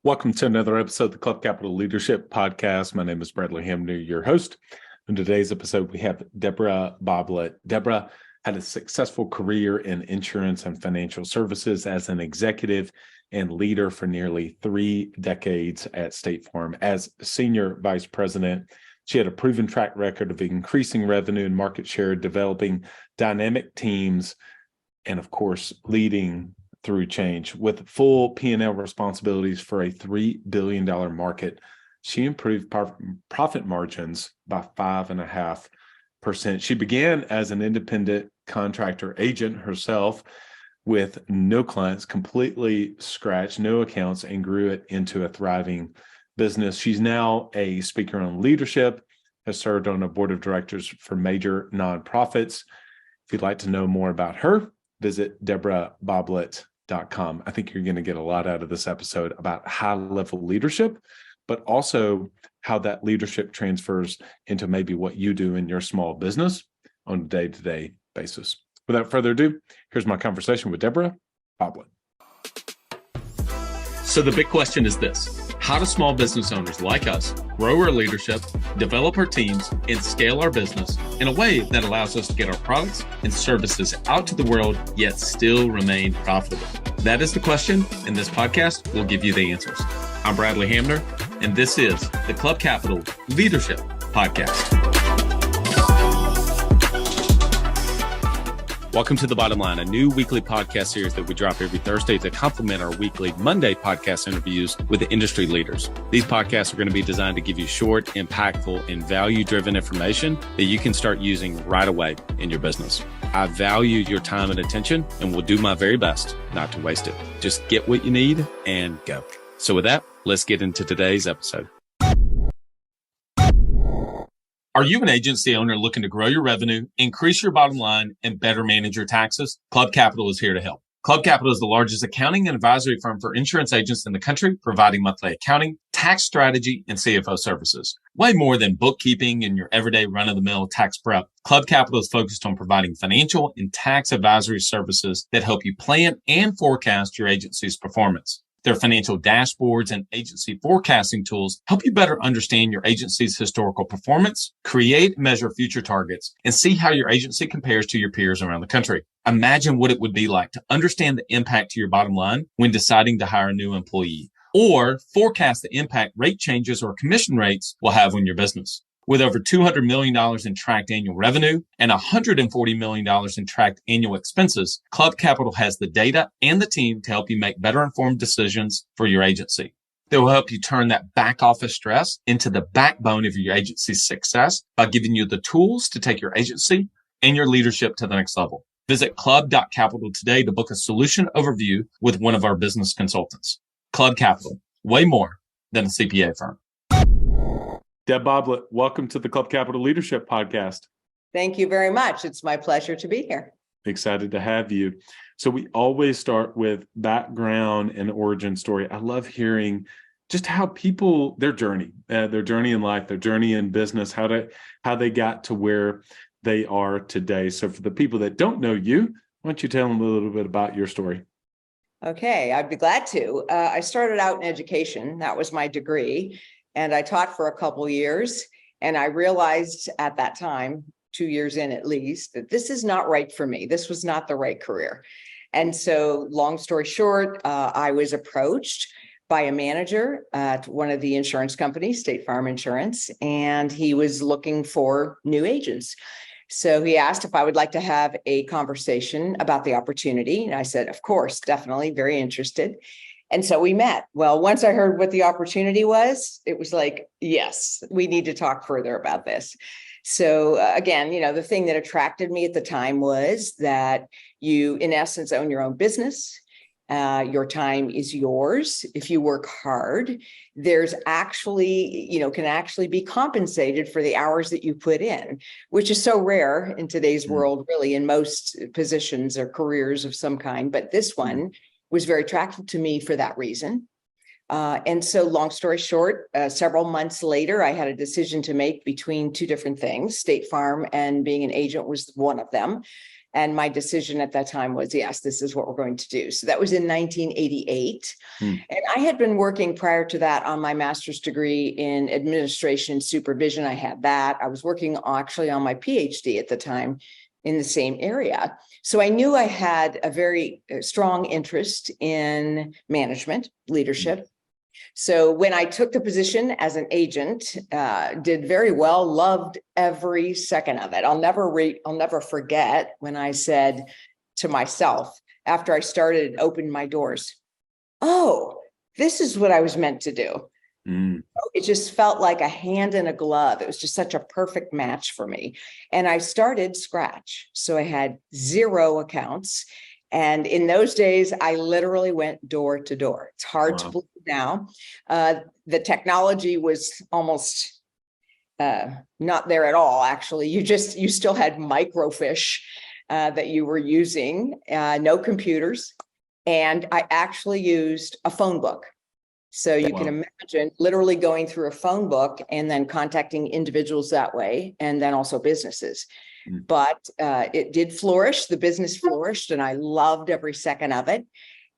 Welcome to another episode of the Club Capital Leadership Podcast. My name is Bradley Hamner, your host. In today's episode, we have Debra Boblitt. Debra had a successful career in insurance and financial services as an executive and leader for nearly 3 decades at State Farm. As Senior Vice President, she had a proven track record of increasing revenue and market share, developing dynamic teams, and of course, leading through change. With full P&L responsibilities for a $3 billion market, she improved profit margins by 5.5%. She began as an independent contractor agent herself with no clients, completely scratched, no accounts, and grew it into a thriving business. She's now a speaker on leadership, has served on a board of directors for major nonprofits. If you'd like to know more about her, visit debraboblitt.com. I think you're going to get a lot out of this episode about high-level leadership, but also how that leadership transfers into maybe what you do in your small business on a day-to-day basis. Without further ado, here's my conversation with Debra Boblitt. So the big question is this: how do small business owners like us grow our leadership, develop our teams, and scale our business in a way that allows us to get our products and services out to the world, yet still remain profitable? That is the question, and this podcast will give you the answers. I'm Bradley Hamner, and this is the Club Capital Leadership Podcast. Welcome to The Bottom Line, a new weekly podcast series that we drop every Thursday to complement our weekly Monday podcast interviews with the industry leaders. These podcasts are going to be designed to give you short, impactful, and value-driven information that you can start using right away in your business. I value your time and attention and will do my very best not to waste it. Just get what you need and go. So with that, let's get into today's episode. Are you an agency owner looking to grow your revenue, increase your bottom line, and better manage your taxes? Club Capital is here to help. Club Capital is the largest accounting and advisory firm for insurance agents in the country, providing monthly accounting, tax strategy, and CFO services. Way more than bookkeeping and your everyday run-of-the-mill tax prep, Club Capital is focused on providing financial and tax advisory services that help you plan and forecast your agency's performance. Their financial dashboards and agency forecasting tools help you better understand your agency's historical performance, create and measure future targets, and see how your agency compares to your peers around the country. Imagine what it would be like to understand the impact to your bottom line when deciding to hire a new employee, or forecast the impact rate changes or commission rates will have on your business. With over $200 million in tracked annual revenue and $140 million in tracked annual expenses, Club Capital has the data and the team to help you make better informed decisions for your agency. They will help you turn that back office stress into the backbone of your agency's success by giving you the tools to take your agency and your leadership to the next level. Visit club.capital today to book a solution overview with one of our business consultants. Club Capital, way more than a CPA firm. Deb Boblitt, welcome to the Club Capital Leadership Podcast. Thank you very much. It's my pleasure to be here. Excited to have you. So we always start with background and origin story. I love hearing just how people, their journey in life, their journey in business, how they got to where they are today. So for the people that don't know you, why don't you tell them a little bit about your story? Okay, I'd be glad to. I started out in education. That was my degree. And I taught for a couple of years, and I realized at that time, 2 years in at least, that this is not right for me. This was not the right career. And so long story short, I was approached by a manager at one of the insurance companies, State Farm Insurance, and he was looking for new agents. So he asked if I would like to have a conversation about the opportunity. And I said, of course, definitely, very interested. And so we met. Well, once I heard what the opportunity was, it was like, yes, we need to talk further about this. So again, the thing that attracted me at the time was that you, in essence, own your own business. Your time is yours. If you work hard, there's actually, can actually be compensated for the hours that you put in, which is so rare in today's world, really, in most positions or careers of some kind. But this one was very attractive to me for that reason. And so long story short, several months later, I had a decision to make between two different things. State Farm and being an agent was one of them. And my decision at that time was, yes, this is what we're going to do. So that was in 1988. And I had been working prior to that on my master's degree in administration and supervision. I had that. I was working actually on my PhD at the time in the same area. So I knew I had a very strong interest in management, leadership. So when I took the position as an agent, did very well, loved every second of it. I'll never forget when I said to myself, after I started, opened my doors, oh, this is what I was meant to do. It just felt like a hand in a glove. It was just such a perfect match for me. And I started scratch. So I had 0 accounts. And in those days, I literally went door to door. It's hard to believe now. The technology was almost not there at all, actually. You still had microfiche that you were using, no computers. And I actually used a phone book. So you can imagine literally going through a phone book and then contacting individuals that way, and then also businesses. But it did flourish. The business flourished, and I loved every second of it.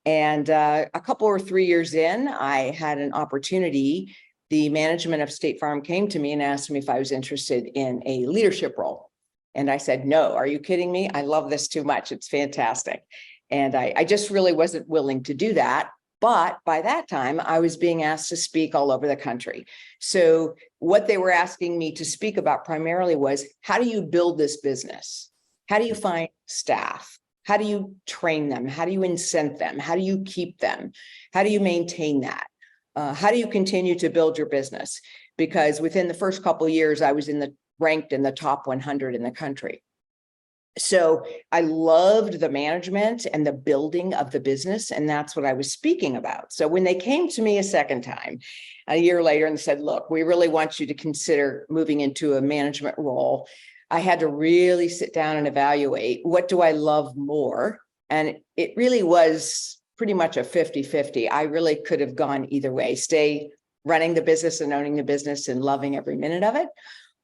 And a couple or 3 years in, I had an opportunity. The management of State Farm came to me and asked me if I was interested in a leadership role. And I said, no, are you kidding me? I love this too much. It's fantastic. And I just really wasn't willing to do that. But by that time, I was being asked to speak all over the country. So what they were asking me to speak about primarily was, how do you build this business? How do you find staff? How do you train them? How do you incent them? How do you keep them? How do you maintain that? How do you continue to build your business? Because within the first couple of years, I was ranked in the top 100 in the country. So I loved the management and the building of the business, and that's what I was speaking about. So when they came to me a second time, a year later, and said, look, we really want you to consider moving into a management role, I had to really sit down and evaluate, what do I love more? And it really was pretty much a 50-50. I really could have gone either way, stay running the business and owning the business and loving every minute of it,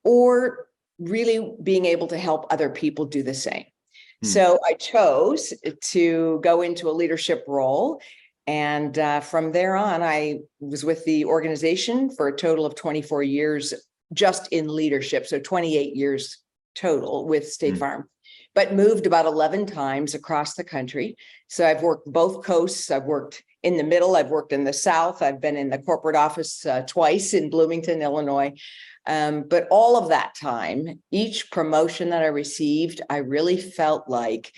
or really being able to help other people do the same. So I chose to go into a leadership role. And from there on, I was with the organization for a total of 24 years, just in leadership. So 28 years total with State Farm, but moved about 11 times across the country. So I've worked both coasts. I've worked in the middle. I've worked in the South. I've been in the corporate office twice in Bloomington, Illinois. But all of that time, each promotion that I received, I really felt like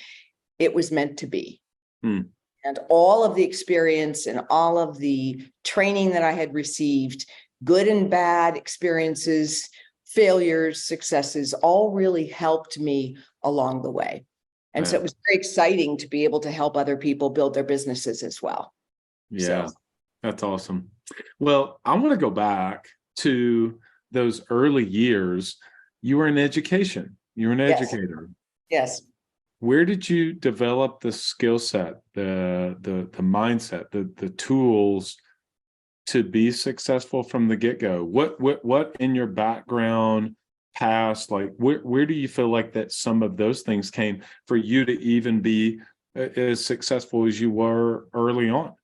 it was meant to be. And all of the experience and all of the training that I had received, good and bad experiences, failures, successes, all really helped me along the way. And so it was very exciting to be able to help other people build their businesses as well. Yeah, that's awesome. Well, I want to go back to those early years. You were in education. You were an educator. Yes. Where did you develop the skill set, the mindset, the tools to be successful from the get-go? What in your background past, like where do you feel like that some of those things came for you to even be as successful as you were early on?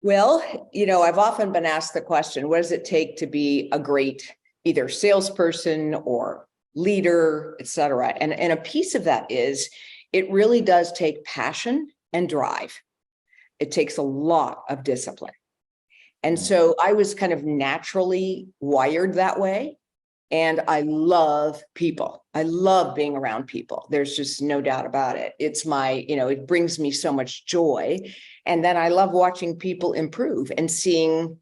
Well, I've often been asked the question, what does it take to be a great either salesperson or leader, et cetera? And a piece of that is it really does take passion and drive. It takes a lot of discipline. And so I was kind of naturally wired that way. And I love people. I love being around people. There's just no doubt about it. It's it brings me so much joy. And then I love watching people improve and seeing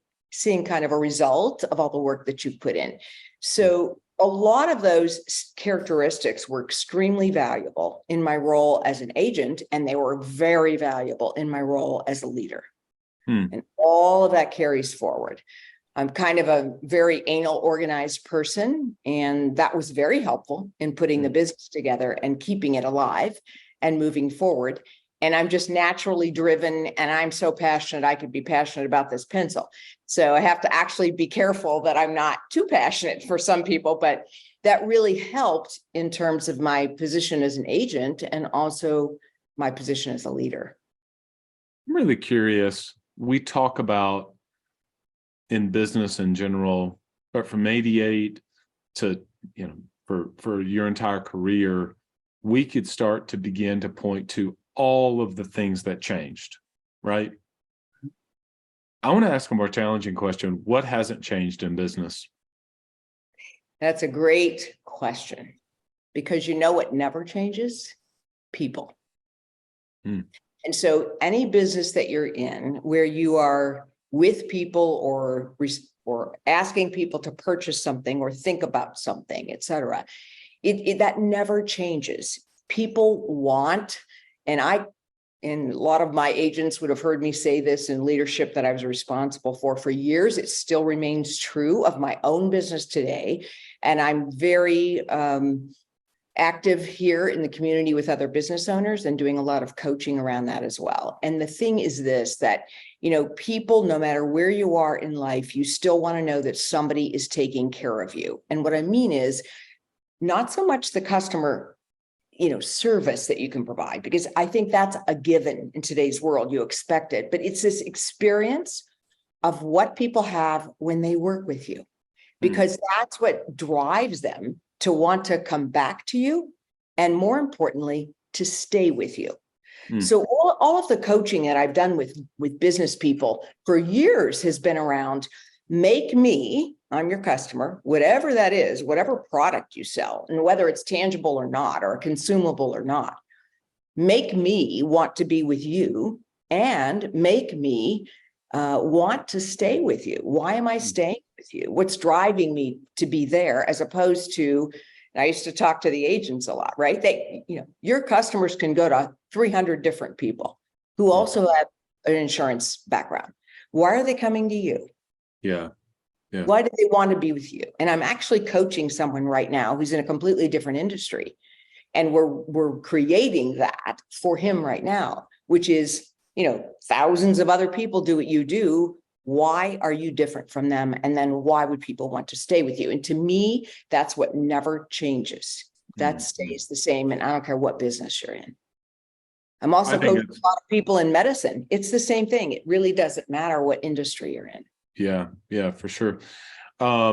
kind of a result of all the work that you put in. So a lot of those characteristics were extremely valuable in my role as an agent, and they were very valuable in my role as a leader. And all of that carries forward. I'm kind of a very anal, organized person, and that was very helpful in putting the business together and keeping it alive and moving forward. And I'm just naturally driven, and I'm so passionate, I could be passionate about this pencil. So I have to actually be careful that I'm not too passionate for some people, but that really helped in terms of my position as an agent and also my position as a leader. I'm really curious. We talk about in business in general, but from 88 to, for your entire career, we could start to begin to point to all of the things that changed, right? I want to ask a more challenging question. What hasn't changed in business? That's a great question, because you know what never changes? People. Hmm. And so any business that you're in where you are with people or asking people to purchase something or think about something, et cetera, that never changes. People want, and a lot of my agents would have heard me say this in leadership that I was responsible for years. It still remains true of my own business today. And I'm very active here in the community with other business owners and doing a lot of coaching around that as well. And the thing is this, that, people, no matter where you are in life, you still want to know that somebody is taking care of you. And what I mean is not so much the customer service that you can provide, because I think that's a given in today's world. You expect it, but it's this experience of what people have when they work with you, because that's what drives them to want to come back to you, and more importantly, to stay with you. So all of the coaching that I've done with business people for years has been around, make me, I'm your customer, whatever that is, whatever product you sell, and whether it's tangible or not, or consumable or not, make me want to be with you and make me want to stay with you. Why am I staying with you? What's driving me to be there, as opposed to, and I used to talk to the agents a lot, right? Your customers can go to 300 different people who also have an insurance background. Why are they coming to you? Yeah. Why do they want to be with you? And I'm actually coaching someone right now who's in a completely different industry. And we're creating that for him right now, which is, thousands of other people do what you do. Why are you different from them? And then why would people want to stay with you? And to me, that's what never changes. That stays the same. And I don't care what business you're in. I'm also coaching a lot of people in medicine. It's the same thing. It really doesn't matter what industry you're in. Yeah, for sure. I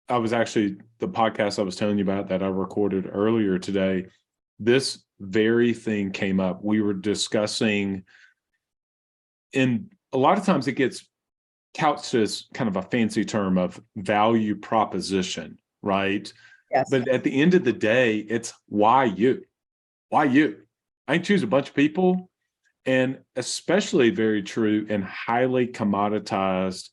was actually, the podcast I was telling you about that I recorded earlier today, this very thing came up. We were discussing, and a lot of times it gets couched as kind of a fancy term of value proposition, right? Yes. But at the end of the day, it's why you? Why you? I can choose a bunch of people, and especially very true in highly commoditized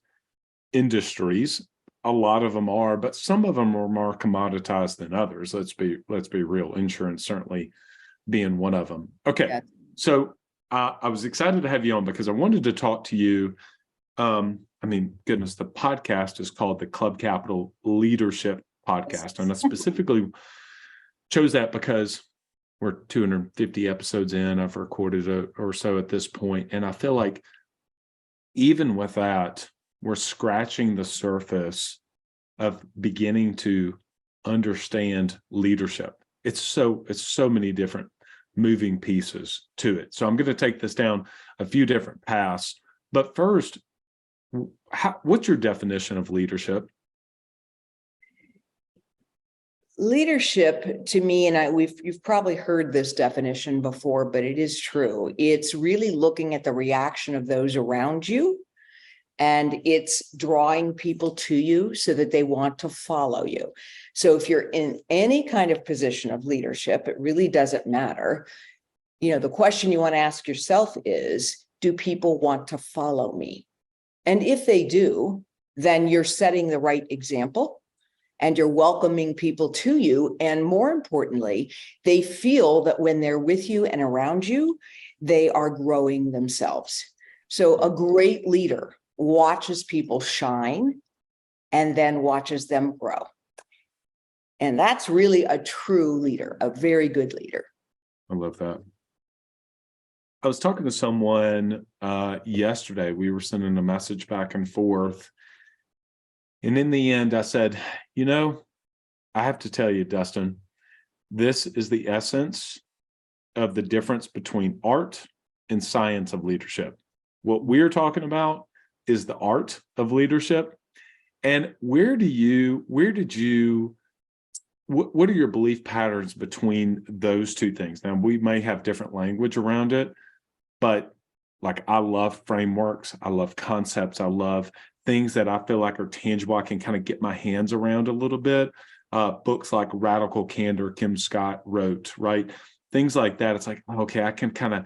industries. A lot of them are, but some of them are more commoditized than others. Let's be real. Insurance certainly being one of them. Okay. Yeah. So I was excited to have you on because I wanted to talk to you. Goodness, the podcast is called the Club Capital Leadership Podcast. And I specifically chose that because we're 250 episodes in. I've recorded or so at this point. And I feel like even with that, we're scratching the surface of beginning to understand leadership. It's so many different moving pieces to it. So I'm going to take this down a few different paths. But first, what's your definition of leadership? Leadership, to me, and you've probably heard this definition before, but it is true. It's really looking at the reaction of those around you, and it's drawing people to you so that they want to follow you. So if you're in any kind of position of leadership, it really doesn't matter. The question you want to ask yourself is, do people want to follow me? And if they do, then you're setting the right example and you're welcoming people to you. And more importantly, they feel that when they're with you and around you, they are growing themselves. So a great leader watches people shine and then watches them grow. And that's really a true leader, a very good leader. I love that. I was talking to someone yesterday. We were sending a message back and forth. And in the end, I said, I have to tell you, Dustin, this is the essence of the difference between art and science of leadership. What we're talking about is the art of leadership. And what are your belief patterns between those two things? Now, we may have different language around it, but like, I love frameworks. I love concepts. I love things that I feel like are tangible. I can kind of get my hands around a little bit. Books like Radical Candor, Kim Scott wrote, right? Things like that. It's like, okay, I can kind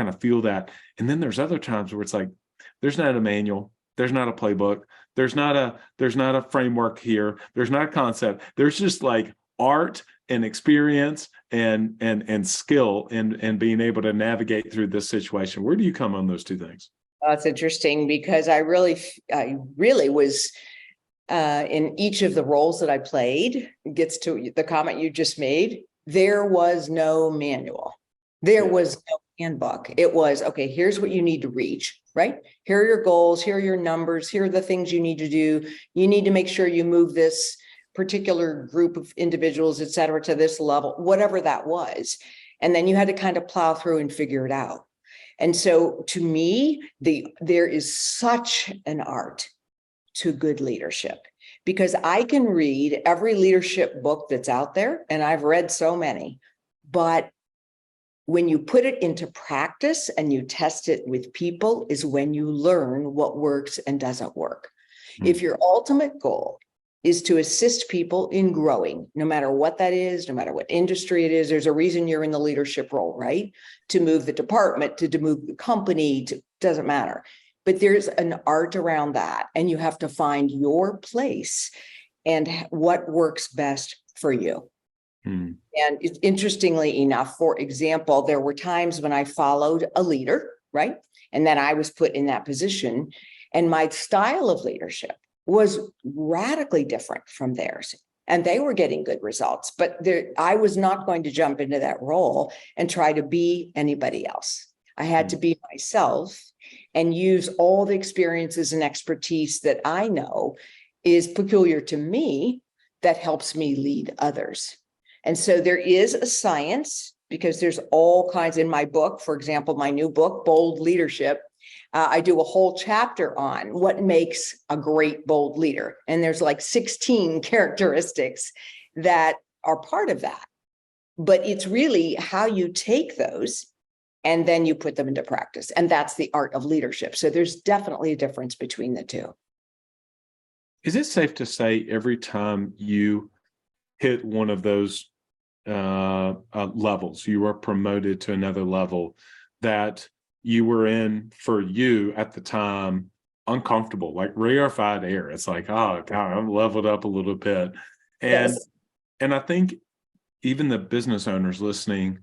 of feel that. And then there's other times where it's like, there's not a manual. There's not a playbook. There's not a framework here. There's not a concept. There's just like art and experience and skill and being able to navigate through this situation. Where do you come on those two things? That's interesting, because I really was in each of the roles that I played. It gets to the comment you just made. There was no manual. There was no handbook. It was, okay, here's what you need to reach, right? Here are your goals. Here are your numbers. Here are the things you need to do. You need to make sure you move this particular group of individuals, et cetera, to this level, whatever that was. And then you had to kind of plow through and figure it out. And so to me, there is such an art to good leadership, because I can read every leadership book that's out there, and I've read so many, but when you put it into practice and you test it with people is when you learn what works and doesn't work. If your ultimate goal is to assist people in growing, no matter what that is, no matter what industry it is, there's a reason you're in the leadership role, right? To move the department, to move the company, doesn't matter. But there's an art around that, and you have to find your place and what works best for you. And interestingly enough, for example, there were times when I followed a leader, right? And then I was put in that position, and my style of leadership was radically different from theirs. And they were getting good results, but I was not going to jump into that role and try to be anybody else. I had to be myself and use all the experiences and expertise that I know is peculiar to me that helps me lead others. And so there is a science, because there's all kinds in my book. For example, my new book, Bold Leadership, I do a whole chapter on what makes a great bold leader. And there's like 16 characteristics that are part of that. But it's really how you take those and then you put them into practice. And that's the art of leadership. So there's definitely a difference between the two. Is it safe to say every time you hit one of those levels, you were promoted to another level, that you were in, for you at the time, uncomfortable, like rarefied air? It's like, oh God, I'm leveled up a little bit. And Yes. and I think even the business owners listening,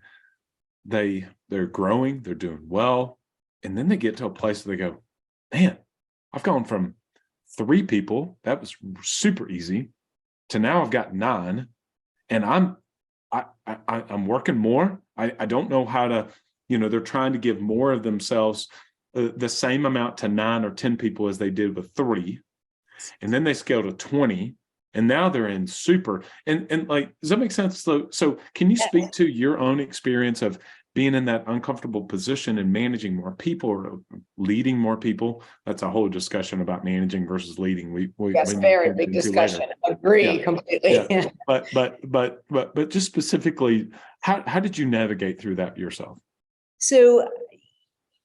they're growing, they're doing well, and then they get to a place where they go, man, I've gone from 3 people, that was super easy, to now I've got 9, and I'm working more. I don't know how to, they're trying to give more of themselves, the same amount to 9 or 10 people as they did with 3. And then they scale to 20, and now they're in super. And like, does that make sense? So can you speak to your own experience of being in that uncomfortable position and managing more people or leading more people? That's a whole discussion about managing versus leading. Yes, very big discussion. Agree completely. Yeah. But just specifically, how did you navigate through that yourself? So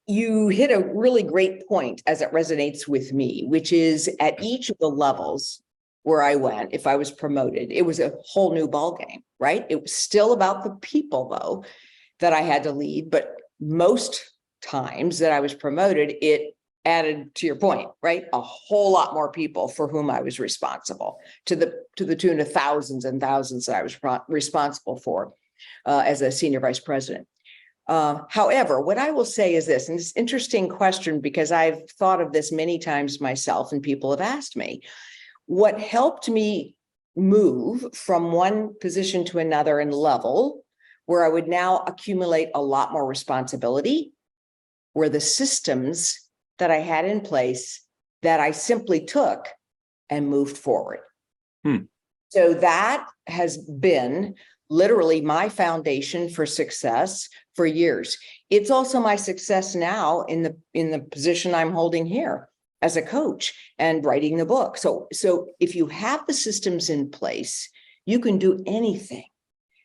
you hit a really great point as it resonates with me, which is at each of the levels where I went, if I was promoted, it was a whole new ballgame, right? It was still about the people, though, that I had to lead. But most times that I was promoted, it added, to your point, right, a whole lot more people for whom I was responsible, to the tune of thousands and thousands that I was responsible for as a senior vice president. However, what I will say is this, and it's an interesting question because I've thought of this many times myself and people have asked me, what helped me move from one position to another and level where I would now accumulate a lot more responsibility were the systems that I had in place that I simply took and moved forward. So that has been literally my foundation for success for years. It's also my success now in the position I'm holding here as a coach and writing the book. So if you have the systems in place, you can do anything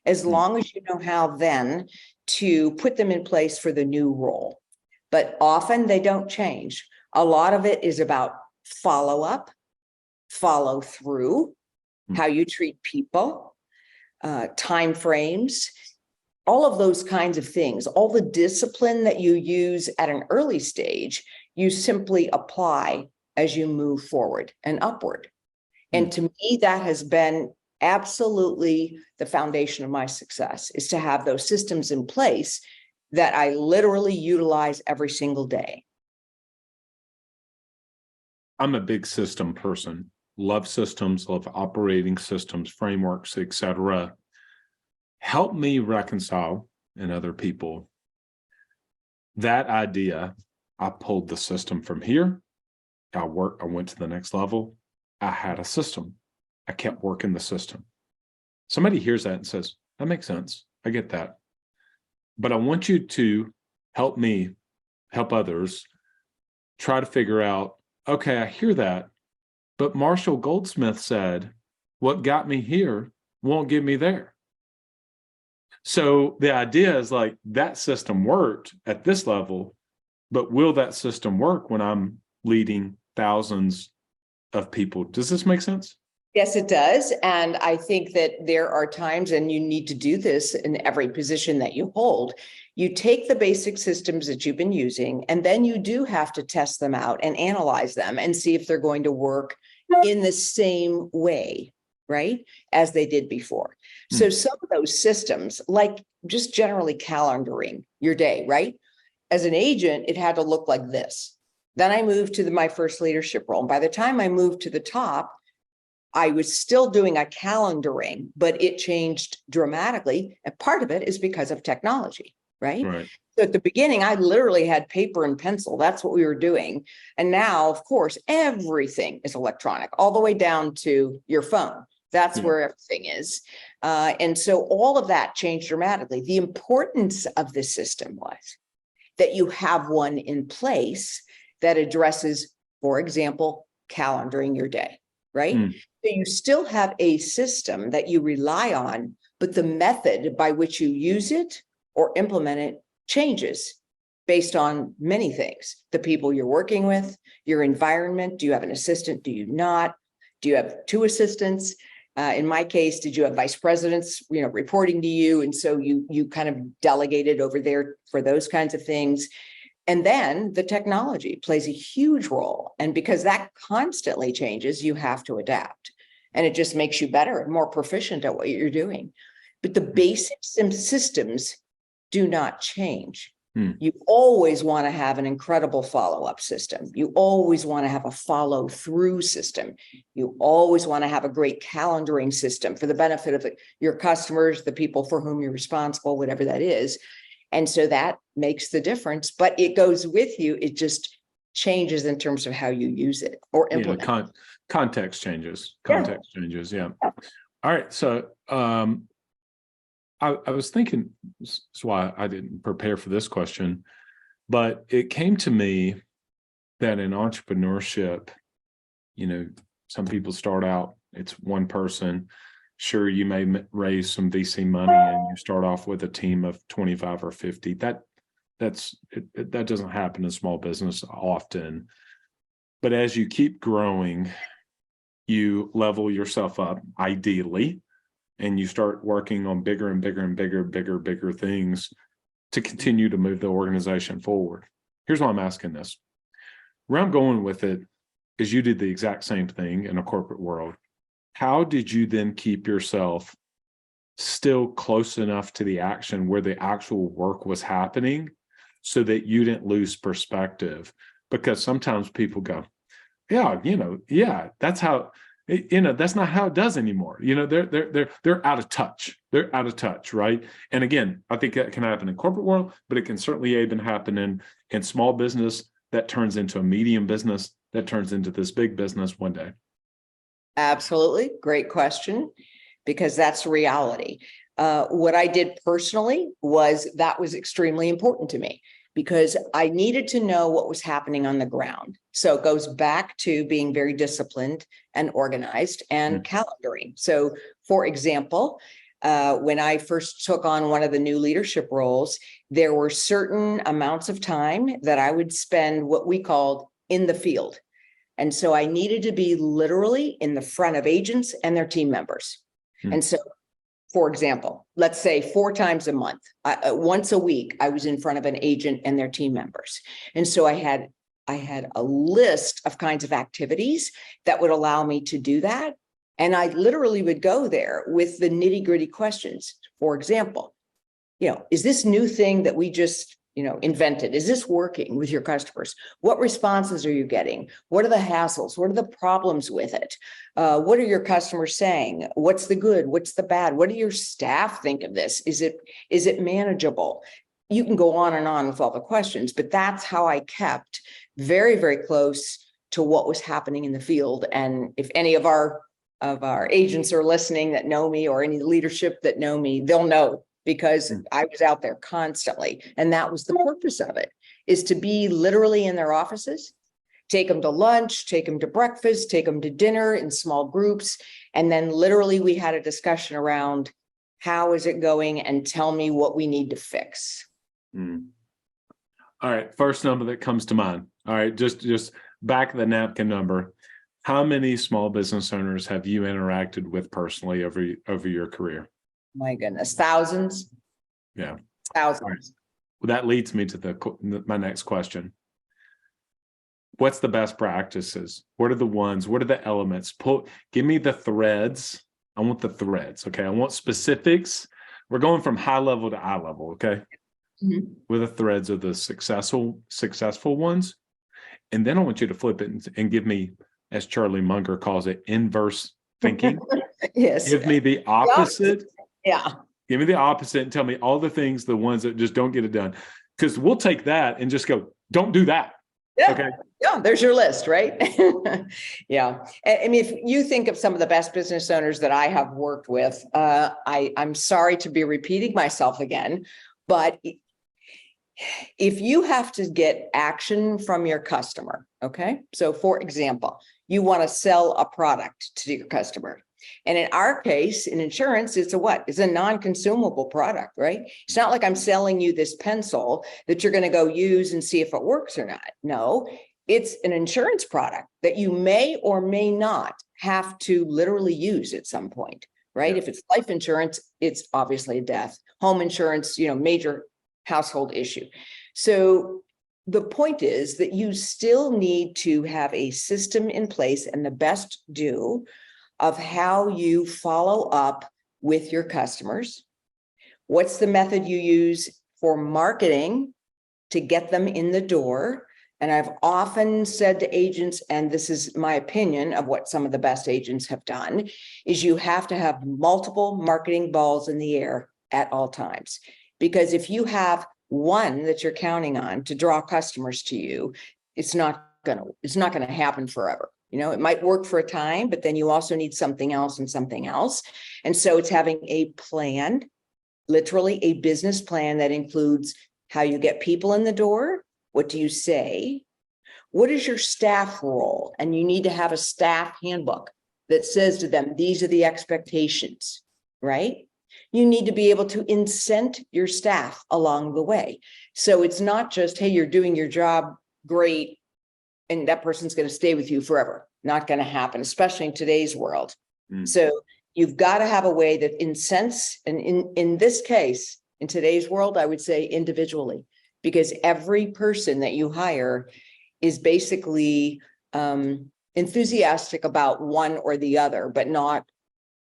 as long as you know how then to put them in place for the new role. But often they don't change. A lot of it is about follow up, follow through, how you treat people, time frames, all of those kinds of things. All the discipline that you use at an early stage, you simply apply as you move forward and upward. And to me, that has been absolutely the foundation of my success, is to have those systems in place that I literally utilize every single day. I'm a big system person. Love systems, love operating systems, frameworks, etc. Help me reconcile, and other people, that idea. I pulled the system from here. I went to the next level. I had a system. I kept working the system. Somebody hears that and says, that makes sense. I get that. But I want you to help me, help others, try to figure out, okay, I hear that. But Marshall Goldsmith said, what got me here won't get me there. So the idea is like, that system worked at this level, but will that system work when I'm leading thousands of people? Does this make sense? Yes, it does. And I think that there are times, and you need to do this in every position that you hold. You take the basic systems that you've been using, and then you do have to test them out and analyze them and see if they're going to work in the same way, right, as they did before. So some of those systems, like just generally calendaring your day, right? As an agent, it had to look like this. Then I moved to my first leadership role. And by the time I moved to the top, I was still doing a calendaring, but it changed dramatically. And part of it is because of technology, right? So at the beginning, I literally had paper and pencil. That's what we were doing. And now, of course, everything is electronic, all the way down to your phone. That's where everything is. And so all of that changed dramatically. The importance of the system was that you have one in place that addresses, for example, calendaring your day, right? So you still have a system that you rely on, but the method by which you use it or implement it changes based on many things. The people you're working with, your environment. Do you have an assistant? Do you not? Do you have two assistants? In my case, did you have vice presidents, reporting to you? And so you kind of delegated over there for those kinds of things. And then the technology plays a huge role. And because that constantly changes, you have to adapt. And it just makes you better and more proficient at what you're doing. But the basic systems do not change. You always want to have an incredible follow-up system. You always want to have a follow-through system. You always want to have a great calendaring system for the benefit of your customers, the people for whom you're responsible, whatever that is. And so that makes the difference, but it goes with you. It just changes in terms of how you use it or implement. Context changes. Context changes. Yeah. All right. So I was thinking, that's why I didn't prepare for this question, but it came to me that in entrepreneurship, some people start out, it's one person. Sure, you may raise some VC money and you start off with a team of 25 or 50. That doesn't happen in small business often. But as you keep growing, you level yourself up, ideally, and you start working on bigger and bigger and bigger things to continue to move the organization forward. Here's why I'm asking this. Where I'm going with it is you did the exact same thing in a corporate world. How did you then keep yourself still close enough to the action where the actual work was happening so that you didn't lose perspective? Because sometimes people go, yeah, that's how, That's not how it does anymore. They're out of touch. They're out of touch, right? And again, I think that can happen in corporate world, but it can certainly even happen in small business that turns into a medium business that turns into this big business one day. Absolutely. Great question, because that's reality. What I did personally was extremely important to me, because I needed to know what was happening on the ground. So it goes back to being very disciplined and organized and calendaring. So for example, when I first took on one of the new leadership roles, there were certain amounts of time that I would spend what we called in the field. And so I needed to be literally in the front of agents and their team members. And so, for example, let's say 4 times a month, once a week, I was in front of an agent and their team members. And so I had a list of kinds of activities that would allow me to do that. And I literally would go there with the nitty-gritty questions. For example, is this new thing that we just invented, is this working with your customers? What responses are you getting? What are the hassles? What are the problems with it? What are your customers saying? What's the good? What's the bad? What do your staff think of this? Is it manageable? You can go on and on with all the questions, but that's how I kept very, very close to what was happening in the field. And if any of our agents are listening that know me, or any leadership that know me, they'll know, because I was out there constantly. And that was the purpose of it, is to be literally in their offices, take them to lunch, take them to breakfast, take them to dinner in small groups. And then literally we had a discussion around how is it going, and tell me what we need to fix. All right. First number that comes to mind. All right. Just back of the napkin number. How many small business owners have you interacted with personally over your career? My goodness, thousands. Yeah. Thousands. Right. Well, that leads me to my next question. What's the best practices? What are the ones? What are the elements? Give me the threads. I want the threads. Okay. I want specifics. We're going from high level to eye level. Okay. Where the threads are the successful ones. And then I want you to flip it and give me, as Charlie Munger calls it, inverse thinking. Yes. Give me the opposite. Yeah. Give me the opposite and tell me all the things, the ones that just don't get it done. Because we'll take that and just go, don't do that. Yeah. Okay. Yeah. There's your list, right? Yeah. I mean, if you think of some of the best business owners that I have worked with, I'm sorry to be repeating myself again, but if you have to get action from your customer, okay? So for example, you want to sell a product to your customer. And in our case, in insurance, it's a non-consumable product, right? It's not like I'm selling you this pencil that you're going to go use and see if it works or not. No, it's an insurance product that you may or may not have to literally use at some point, right? Yeah. If it's life insurance, it's obviously a death. Home insurance, major household issue. So the point is that you still need to have a system in place, and the best do, of how you follow up with your customers. What's the method you use for marketing to get them in the door? And I've often said to agents, and this is my opinion of what some of the best agents have done, is you have to have multiple marketing balls in the air at all times. Because if you have one that you're counting on to draw customers to you, it's not gonna happen forever. It might work for a time, but then you also need something else and something else. And so it's having a plan, literally a business plan that includes how you get people in the door. What do you say? What is your staff role? And you need to have a staff handbook that says to them, these are the expectations, right? You need to be able to incent your staff along the way. So it's not just, hey, you're doing your job great, and that person's going to stay with you forever. Not going to happen, especially in today's world. So you've got to have a way that incents, and in this case, in today's world, I would say individually, because every person that you hire is basically enthusiastic about one or the other, but not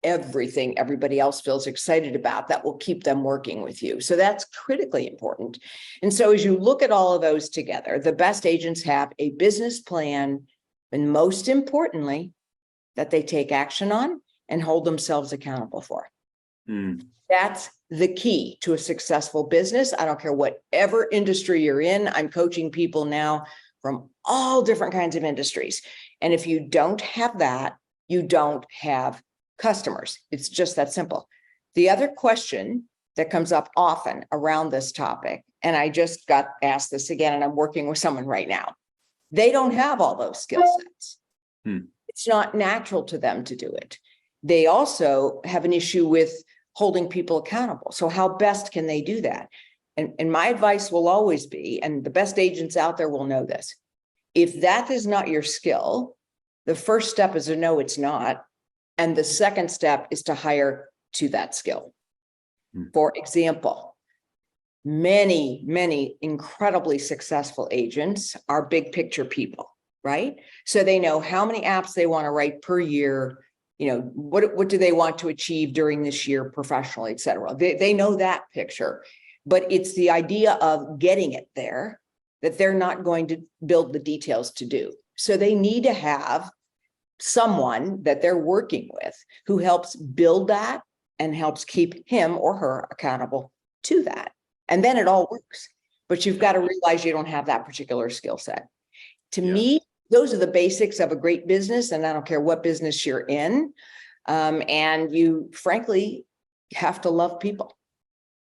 everything everybody else feels excited about that will keep them working with you. So that's critically important. And so as you look at all of those together, the best agents have a business plan, and most importantly, that they take action on and hold themselves accountable for. Mm. That's the key to a successful business. I don't care whatever industry you're in. I'm coaching people now from all different kinds of industries. And if you don't have that, you don't have customers. It's just that simple. The other question that comes up often around this topic, and I just got asked this again, and I'm working with someone right now. They don't have all those skill sets. It's not natural to them to do it. They also have an issue with holding people accountable. So how best can they do that? And my advice will always be, and the best agents out there will know this, if that is not your skill, the first step is to know it's not. And the second step is to hire to that skill. For example, many incredibly successful agents are big picture people, right? So they know how many apps they want to write per year, what do they want to achieve during this year professionally, et cetera. They know that picture, but it's the idea of getting it there that they're not going to build the details to do. So they need to have someone that they're working with who helps build that and helps keep him or her accountable to that. And then it all works. But you've got to realize you don't have that particular skill set. To me, those are the basics of a great business. And I don't care what business you're in. And you, frankly, have to love people.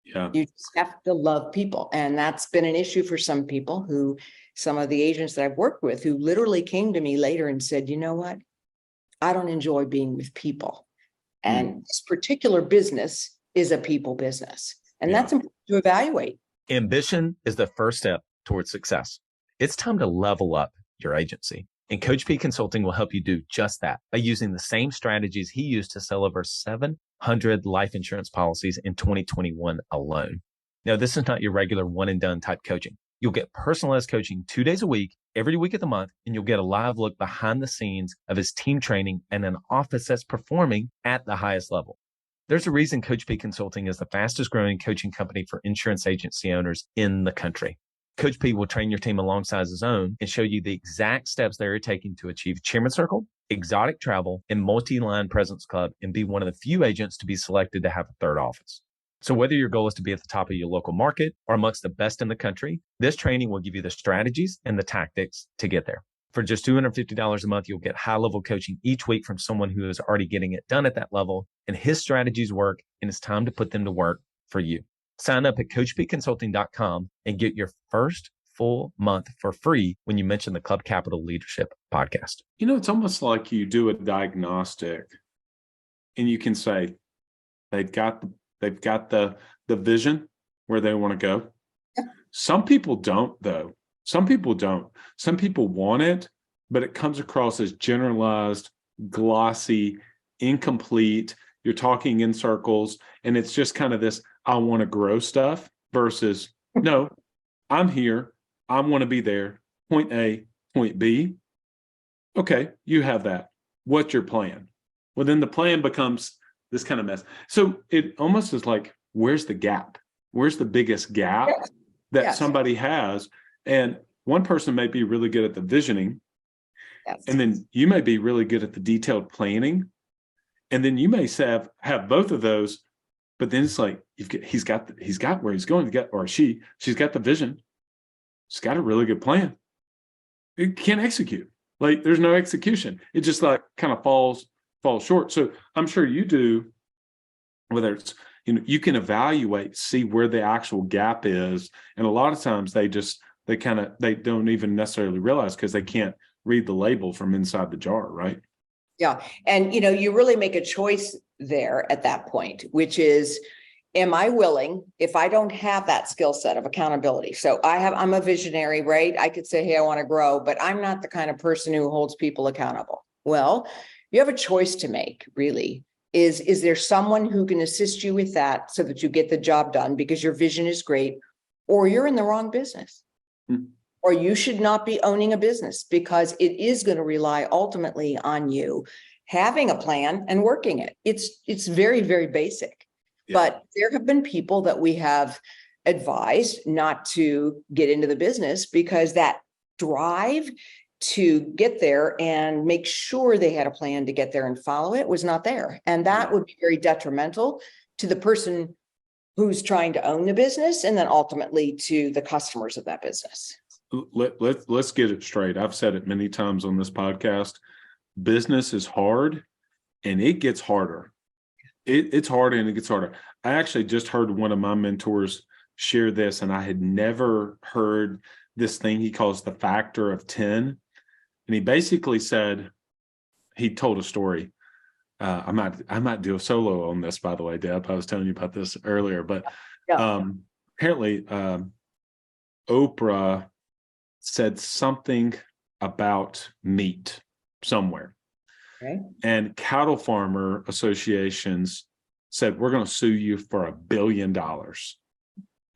Yeah. You just have to love people. And that's been an issue for some people some of the agents that I've worked with who literally came to me later and said, you know what? I don't enjoy being with people. And this particular business is a people business. And that's important to evaluate. Ambition is the first step towards success. It's time to level up your agency. And Coach P Consulting will help you do just that by using the same strategies he used to sell over 700 life insurance policies in 2021 alone. Now, this is not your regular one and done type coaching. You'll get personalized coaching 2 days a week, every week of the month, and you'll get a live look behind the scenes of his team training and an office that's performing at the highest level. There's a reason Coach P Consulting is the fastest growing coaching company for insurance agency owners in the country. Coach P will train your team alongside his own and show you the exact steps they're taking to achieve Chairman Circle, exotic travel, and multi-line presence club, and be one of the few agents to be selected to have a third office. So whether your goal is to be at the top of your local market or amongst the best in the country, this training will give you the strategies and the tactics to get there. For just $250 a month, you'll get high-level coaching each week from someone who is already getting it done at that level, and his strategies work, and it's time to put them to work for you. Sign up at CoachPConsulting.com and get your first full month for free when you mention the Club Capital Leadership Podcast. It's almost like you do a diagnostic and you can say they've got the vision where they want to go. Yeah. Some people don't, though. Some people don't. Some people want it, but it comes across as generalized, glossy, incomplete. You're talking in circles, and it's just kind of this, I want to grow stuff versus, no, I'm here. I want to be there. Point A, point B. Okay, you have that. What's your plan? Well, then the plan becomes this kind of mess. So it almost is like, where's the gap? Where's the biggest gap that somebody has? And one person may be really good at the visioning, and then you may be really good at the detailed planning. And then you may have both of those, but then it's like he's got where he's going to get, or she's got the vision. She's got a really good plan. It can't execute. Like there's no execution. It just like kind of falls short. So I'm sure you do, whether it's, you can evaluate, see where the actual gap is. And a lot of times they don't even necessarily realize because they can't read the label from inside the jar, right? Yeah. And, you really make a choice there at that point, which is, am I willing, if I don't have that skill set of accountability? So I'm a visionary, right? I could say, hey, I want to grow, but I'm not the kind of person who holds people accountable. Well, you have a choice to make, really. Is there someone who can assist you with that so that you get the job done because your vision is great, or you're in the wrong business? Or you should not be owning a business because it is going to rely ultimately on you having a plan and working it. It's very, very basic. Yeah. But there have been people that we have advised not to get into the business because that drive to get there and make sure they had a plan to get there and follow it was not there. And that would be very detrimental to the person who's trying to own the business and then ultimately to the customers of that business. Let's get it straight. I've said it many times on this podcast. Business is hard and it gets harder. It's hard and it gets harder. I actually just heard one of my mentors share this, and I had never heard this thing he calls the factor of 10. And he basically said, he told a story. I might do a solo on this, by the way, Deb. I was telling you about this earlier, but apparently Oprah said something about meat somewhere. Okay. And cattle farmer associations said, we're going to sue you for $1 billion.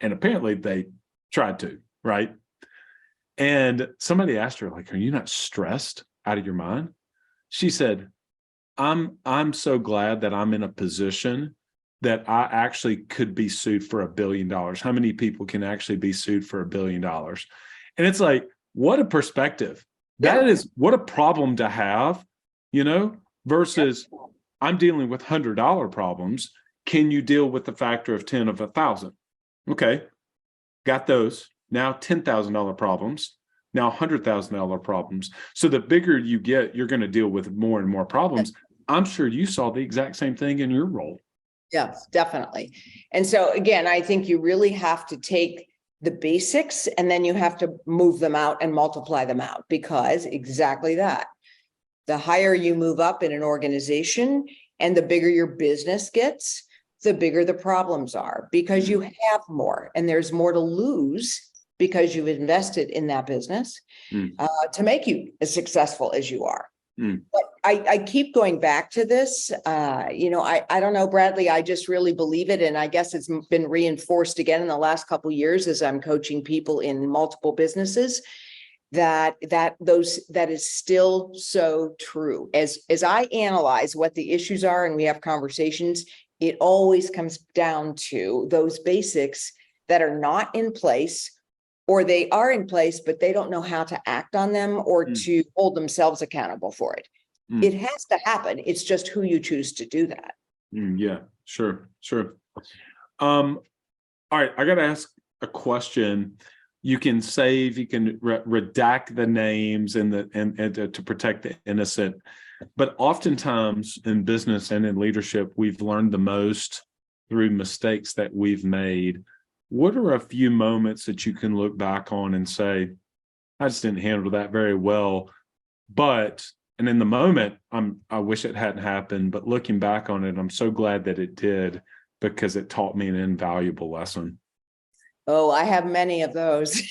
And apparently they tried to, right? And somebody asked her, like, are you not stressed out of your mind? She said, I'm so glad that I'm in a position that I actually could be sued for $1 billion. How many people can actually be sued for $1 billion? And it's like, what a perspective. That is, what a problem to have, versus I'm dealing with $100 problems. Can you deal with the factor of 10 of 1,000? Okay, got those. Now $10,000 problems, now $100,000 problems. So the bigger you get, you're going to deal with more and more problems. I'm sure you saw the exact same thing in your role. Yes, definitely. And so again, I think you really have to take the basics and then you have to move them out and multiply them out, because exactly that. The higher you move up in an organization and the bigger your business gets, the bigger the problems are, because you have more and there's more to lose because you've invested in that business to make you as successful as you are. But I keep going back to this. I don't know, Bradley, I just really believe it. And I guess it's been reinforced again in the last couple of years as I'm coaching people in multiple businesses, that is still so true. As I analyze what the issues are and we have conversations, it always comes down to those basics that are not in place, or they are in place, but they don't know how to act on them or to hold themselves accountable for it. It has to happen. It's just who you choose to do that. Yeah, sure. All right, I got to ask a question. You can save, you can redact the names and to protect the innocent. But oftentimes in business and in leadership, we've learned the most through mistakes that we've made. What are a few moments that you can look back on and say, I just didn't handle that very well, and in the moment, I wish it hadn't happened, but looking back on it, I'm so glad that it did, because it taught me an invaluable lesson. Oh, I have many of those.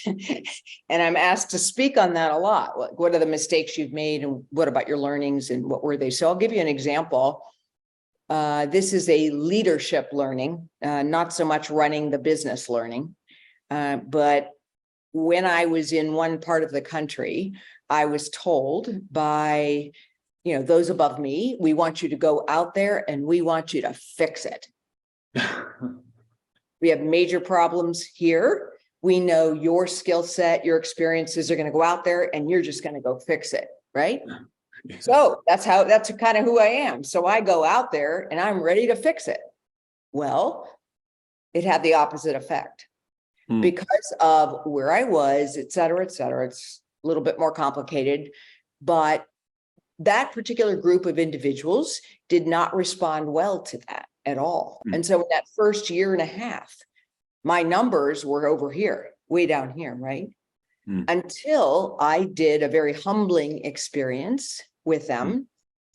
And I'm asked to speak on that a lot. What are the mistakes you've made and what about your learnings and what were they? So I'll give you an example. This is a leadership learning, not so much running the business learning. But when I was in one part of the country, I was told by, those above me, we want you to go out there and we want you to fix it. We have major problems here. We know your skill set, your experiences are going to go out there and you're just going to go fix it. Right. Yeah. So that's kind of who I am. So I go out there and I'm ready to fix it. Well, it had the opposite effect because of where I was, et cetera, et cetera. It's a little bit more complicated, but that particular group of individuals did not respond well to that at all. And so in that first year and a half, my numbers were over here, way down here, right? Until I did a very humbling experience with them.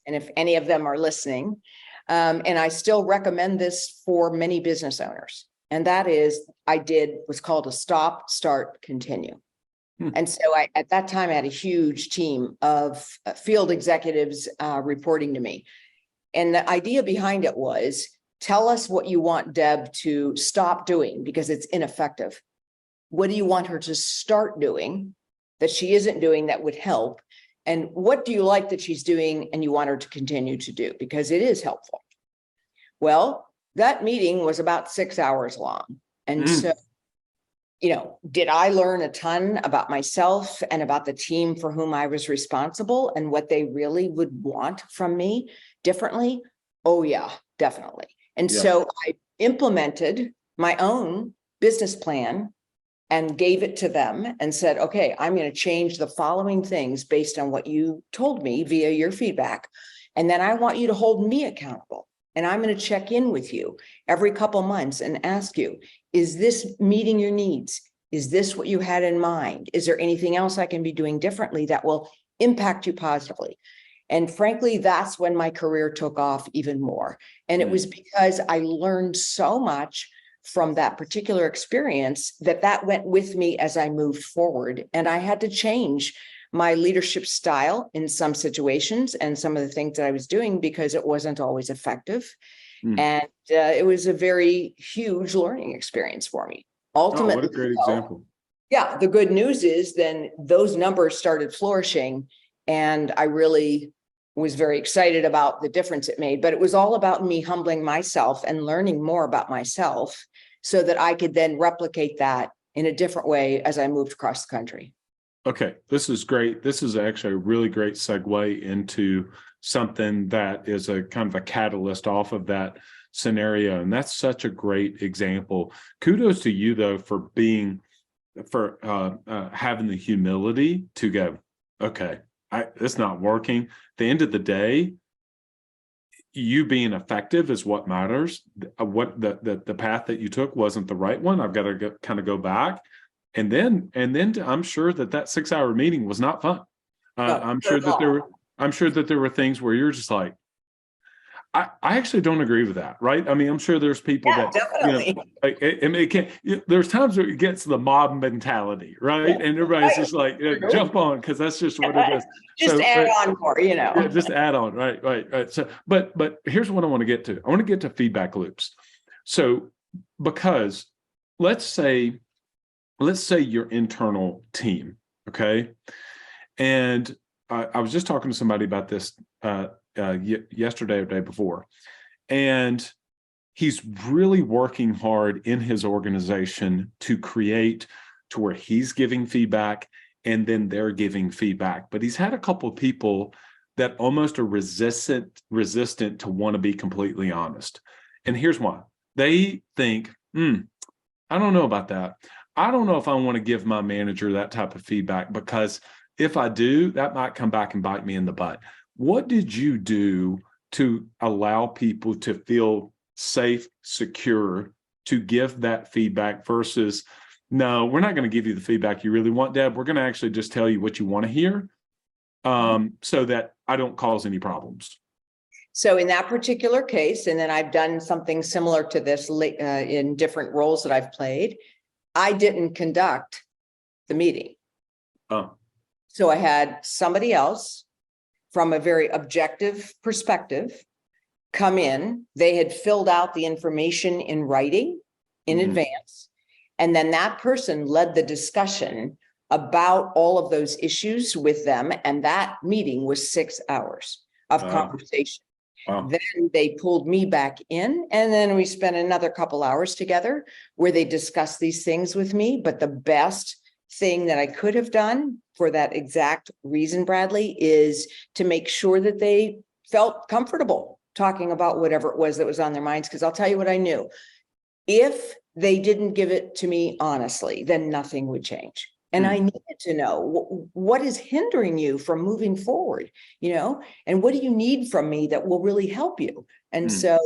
And if any of them are listening, and I still recommend this for many business owners. And that is, I did what's called a stop, start, continue. And so at that time, I had a huge team of field executives reporting to me. And the idea behind it was, tell us what you want Deb to stop doing because it's ineffective. What do you want her to start doing that she isn't doing that would help? And what do you like that she's doing and you want her to continue to do because it is helpful? Well, that meeting was about 6 hours long. And so did I learn a ton about myself and about the team for whom I was responsible and what they really would want from me differently? Oh yeah, definitely. And so I implemented my own business plan and gave it to them and said, okay, I'm going to change the following things based on what you told me via your feedback. And then I want you to hold me accountable. And I'm going to check in with you every couple months and ask you, is this meeting your needs? Is this what you had in mind? Is there anything else I can be doing differently that will impact you positively? And frankly, that's when my career took off even more. And it was because I learned so much from that particular experience that went with me as I moved forward. And I had to change my leadership style in some situations and some of the things that I was doing because it wasn't always effective. And it was a very huge learning experience for me. Ultimately, what a great example. Yeah, the good news is then those numbers started flourishing, and I really was very excited about the difference it made. But it was all about me humbling myself and learning more about myself so that I could then replicate that in a different way as I moved across the country. Okay, this is great. This is actually a really great segue into something that is a kind of a catalyst off of that scenario. And that's such a great example. Kudos to you, though, for having the humility to go, okay, it's not working. At the end of the day, you being effective is what matters. What the path that you took wasn't the right one. I've got to kind of go back. And then I'm sure that 6-hour meeting was not fun. I'm sure that there were things where you're just like, I actually don't agree with that, right? I mean, I'm sure there's people that definitely. There's times where it gets the mob mentality, right? Yeah. And everybody's just like, jump on, because that's just what it is. Just add on more, Yeah, just add on, right. So, but here's what I want to get to. I want to get to feedback loops. So, because let's say your internal team, okay? And I was just talking to somebody about this yesterday or the day before, and he's really working hard in his organization to create to where he's giving feedback and then they're giving feedback. But he's had a couple of people that almost are resistant to want to be completely honest. And here's why. They think, I don't know about that. I don't know if I want to give my manager that type of feedback, because if I do, that might come back and bite me in the butt. What did you do to allow people to feel safe, secure, to give that feedback versus, no, we're not going to give you the feedback you really want, Deb. We're going to actually just tell you what you want to hear, so that I don't cause any problems. So in that particular case, and then I've done something similar to this in different roles that I've played, I didn't conduct the meeting. Oh. So I had somebody else from a very objective perspective come in. They had filled out the information in writing in advance. And then that person led the discussion about all of those issues with them. And that meeting was 6 hours of conversation. Wow. Then they pulled me back in, and then we spent another couple hours together where they discussed these things with me. But the best thing that I could have done for that exact reason, Bradley, is to make sure that they felt comfortable talking about whatever it was that was on their minds. Because I'll tell you what I knew. If they didn't give it to me honestly, then nothing would change. And I needed to know what is hindering you from moving forward, and what do you need from me that will really help you? And so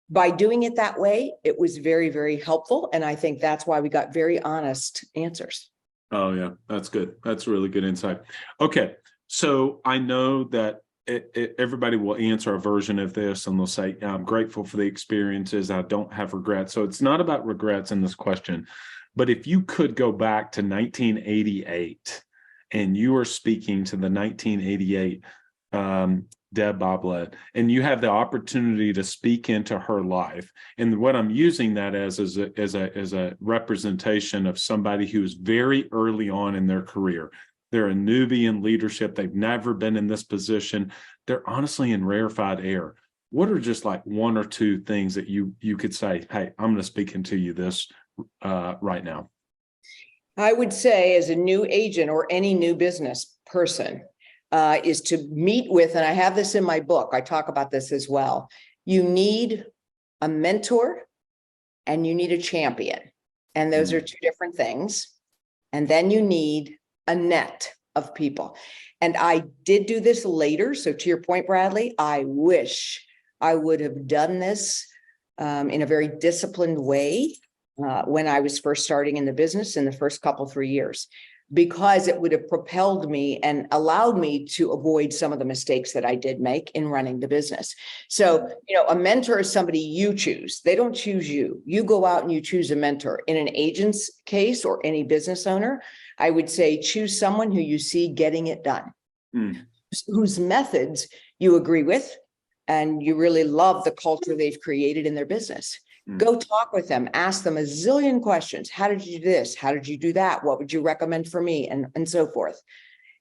by doing it that way, it was very, very helpful. And I think that's why we got very honest answers. Oh, yeah, that's good. That's really good insight. Okay, so I know that everybody will answer a version of this and they'll say, I'm grateful for the experiences. I don't have regrets. So it's not about regrets in this question. But if you could go back to 1988 and you are speaking to the 1988 Deb Boblitt, and you have the opportunity to speak into her life, and what I'm using that as a representation of somebody who is very early on in their career. They're a newbie in leadership. They've never been in this position. They're honestly in rarefied air. What are just like one or two things that you could say, hey, I'm going to speak into you this right now? I would say as a new agent or any new business person, is to meet with, and I have this in my book, I talk about this as well. You need a mentor and you need a champion. And those are two different things. And then you need a net of people. And I did do this later. So to your point, Bradley, I wish I would have done this in a very disciplined way when I was first starting in the business in the first couple, 3 years, because it would have propelled me and allowed me to avoid some of the mistakes that I did make in running the business. So, a mentor is somebody you choose. They don't choose you. You go out and you choose a mentor. In an agent's case or any business owner, I would say choose someone who you see getting it done, whose methods you agree with, and you really love the culture they've created in their business. Go talk with them, ask them a zillion questions. How did you do this? How did you do that? What would you recommend for me? And so forth.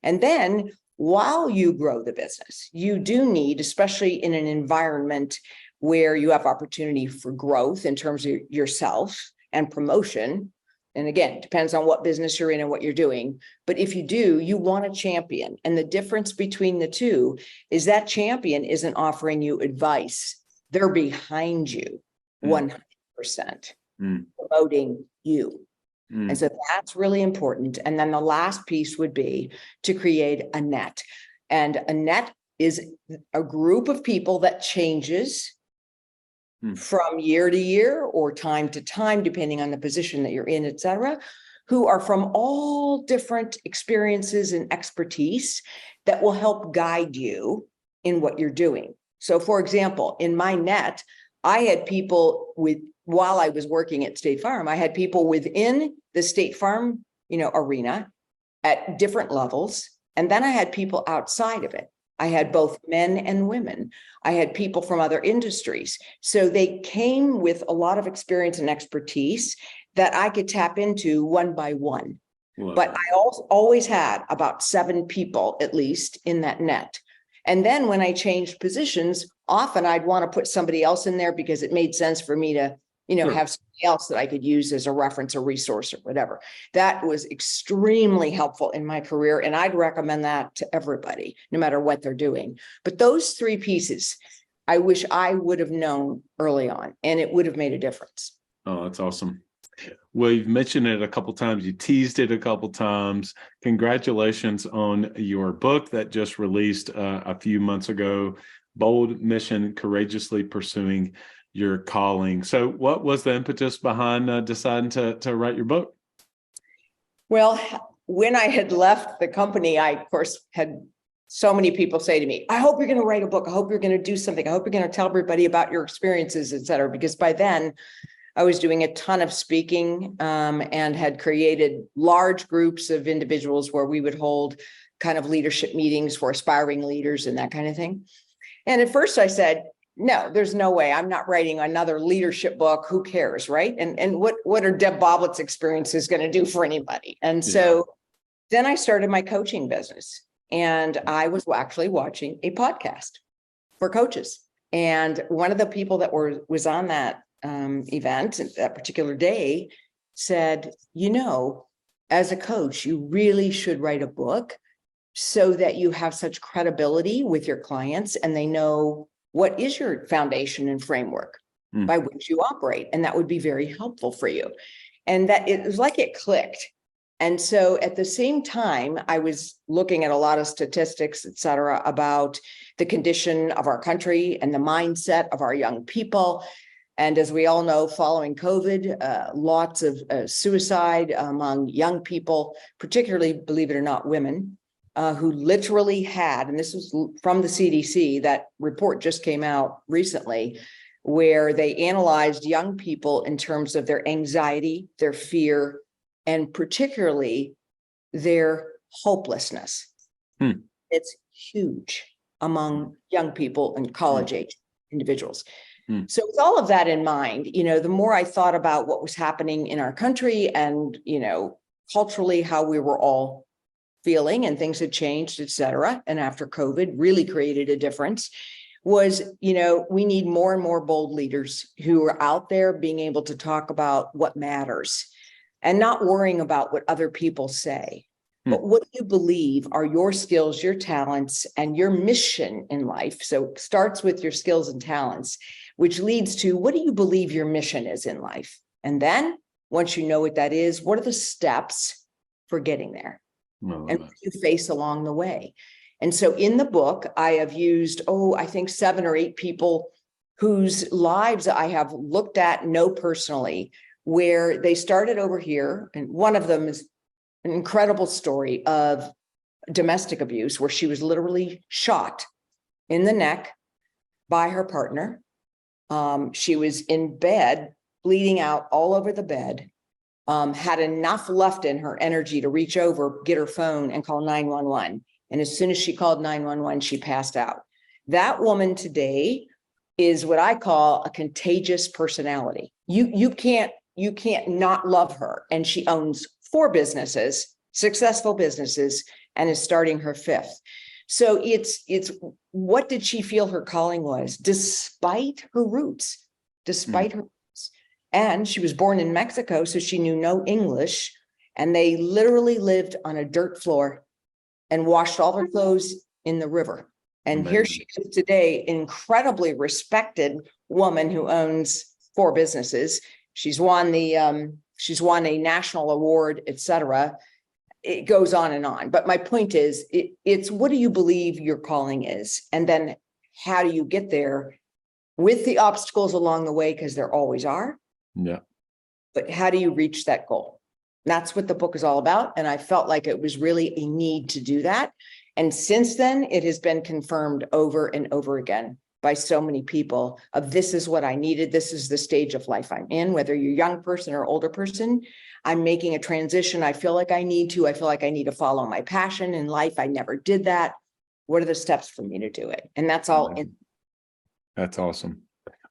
And then while you grow the business, you do need, especially in an environment where you have opportunity for growth in terms of yourself and promotion. And again, it depends on what business you're in and what you're doing. But if you do, you want a champion. And the difference between the two is that champion isn't offering you advice. They're behind you 100%, promoting you. And so that's really important. And then the last piece would be to create a net. And a net is a group of people that changes from year to year or time to time, depending on the position that you're in, et cetera, who are from all different experiences and expertise that will help guide you in what you're doing. So for example, in my net, I had people while I was working at State Farm, I had people within the State Farm, arena at different levels. And then I had people outside of it. I had both men and women. I had people from other industries. So they came with a lot of experience and expertise that I could tap into one by one. Wow. But I always had about 7 people at least in that net. And then when I changed positions, often I'd want to put somebody else in there because it made sense for me to, sure, have somebody else that I could use as a reference, a resource or whatever. That was extremely helpful in my career. And I'd recommend that to everybody, no matter what they're doing. But those 3 pieces, I wish I would have known early on, and it would have made a difference. Oh, that's awesome. Well, you've mentioned it a couple of times. You teased it a couple of times. Congratulations on your book that just released a few months ago, Bold Mission, Courageously Pursuing Your Calling. So what was the impetus behind deciding to write your book? Well, when I had left the company, I, of course, had so many people say to me, I hope you're going to write a book. I hope you're going to do something. I hope you're going to tell everybody about your experiences, et cetera. Because by then, I was doing a ton of speaking and had created large groups of individuals where we would hold kind of leadership meetings for aspiring leaders and that kind of thing. And at first I said, no, there's no way. I'm not writing another leadership book. Who cares, right? And what are Deb Boblitt's experiences going to do for anybody? And so then I started my coaching business. And I was actually watching a podcast for coaches. And one of the people that was on that event that particular day said, as a coach, you really should write a book so that you have such credibility with your clients and they know what is your foundation and framework by which you operate. And that would be very helpful for you. And that it was like it clicked. And so at the same time, I was looking at a lot of statistics, et cetera, about the condition of our country and the mindset of our young people. And as we all know, following COVID, lots of suicide among young people, particularly, believe it or not, women, who literally had, and this was from the CDC, that report just came out recently, where they analyzed young people in terms of their anxiety, their fear, and particularly their hopelessness. It's huge among young people and college age individuals. So with all of that in mind, the more I thought about what was happening in our country and, culturally, how we were all feeling and things had changed, et cetera. And after COVID really created a difference was, we need more and more bold leaders who are out there being able to talk about what matters. and not worrying about what other people say. But what do you believe are your skills, your talents, and your mission in life? So it starts with your skills and talents, which leads to what do you believe your mission is in life? And then once you know what that is, what are the steps for getting there? And what you face along the way. And so in the book, I have used, I think 7 or 8 people whose lives I have looked at, know personally, where they started over here. And one of them is an incredible story of domestic abuse, where she was literally shot in the neck by her partner. She was in bed, bleeding out all over the bed, had enough left in her energy to reach over, get her phone, and call 911. And as soon as she called 911, she passed out. That woman today is what I call a contagious personality. You can't not love her. And she owns 4 businesses, successful businesses, and is starting her 5th. So it's what did she feel her calling was, despite her roots, her roots. And she was born in Mexico, so she knew no English. And they literally lived on a dirt floor and washed all their clothes in the river. And Amazing. Here she is today, incredibly respected woman who owns 4 businesses. She's won a national award, etc. It goes on and on. But my point is, it's what do you believe your calling is? And then how do you get there with the obstacles along the way? Because there always are. Yeah. But how do you reach that goal? That's what the book is all about. And I felt like it was really a need to do that. And since then, it has been confirmed over and over again by so many people of this is what I needed. This is the stage of life I'm in, whether you're a young person or older person. I'm making a transition. I feel like I need to follow my passion in life. I never did that. What are the steps for me to do it? And that's all. That's awesome.